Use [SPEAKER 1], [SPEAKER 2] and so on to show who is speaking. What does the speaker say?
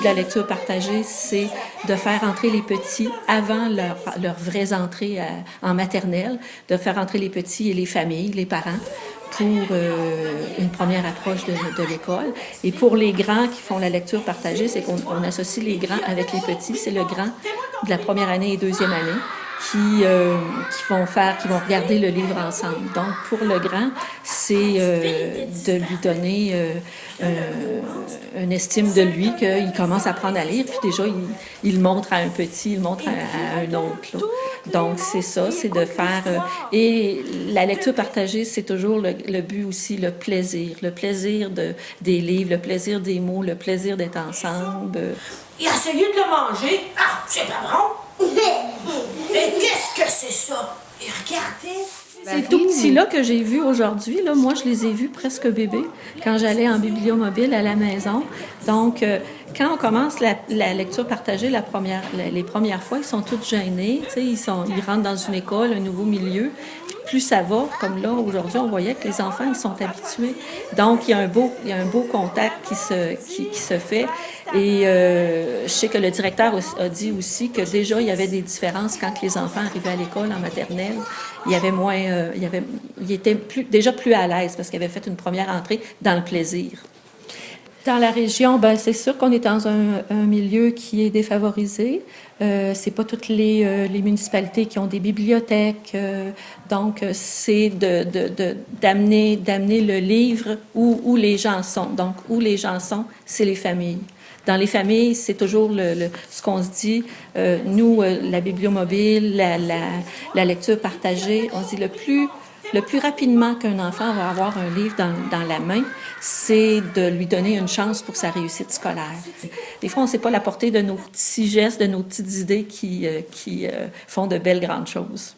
[SPEAKER 1] de la lecture partagée, c'est de faire entrer les petits avant leur vraie entrée en maternelle, de faire entrer les petits et les familles, les parents, pour une première approche de l'école. Et pour les grands qui font la lecture partagée, c'est qu'on associe les grands avec les petits. C'est le grand de la première année et deuxième année qui vont regarder le livre ensemble. Donc, pour le grand, c'est de lui donner une estime de lui qu'il commence à apprendre à lire, puis déjà, il montre à un petit, il montre à un autre. Là. Donc, c'est ça, c'est de faire... et la lecture partagée, c'est toujours le but aussi, le plaisir des livres, le plaisir des mots, le plaisir d'être ensemble.
[SPEAKER 2] Il a essayé de le manger. Ah, c'est pas bon. Mais qu'est-ce que c'est ça? Et regardez.
[SPEAKER 1] Ces tout petits-là que j'ai vus aujourd'hui, là, moi, je les ai vus presque bébés quand j'allais en bibliomobile à la maison. Donc, quand on commence la lecture partagée les premières fois, ils sont tous gênés. Ils rentrent dans une école, un nouveau milieu. Plus ça va, comme là, aujourd'hui, on voyait que les enfants, ils sont habitués. Donc, il y a un beau contact qui se fait. Et je sais que le directeur a dit aussi que déjà, il y avait des différences quand les enfants arrivaient à l'école en maternelle. Il y avait moins, il était déjà plus à l'aise parce qu'il avait fait une première entrée dans le plaisir. Dans la région, ben c'est sûr qu'on est dans un milieu qui est défavorisé. C'est pas toutes les municipalités qui ont des bibliothèques. Donc, c'est d'amener le livre où les gens sont. Donc, où les gens sont, c'est les familles. Dans les familles, c'est toujours ce qu'on se dit. Nous, la bibliomobile, la lecture partagée, on se dit le plus rapidement qu'un enfant va avoir un livre dans la main, c'est de lui donner une chance pour sa réussite scolaire. Des fois, on ne sait pas la portée de nos petits gestes, de nos petites idées qui font de belles grandes choses.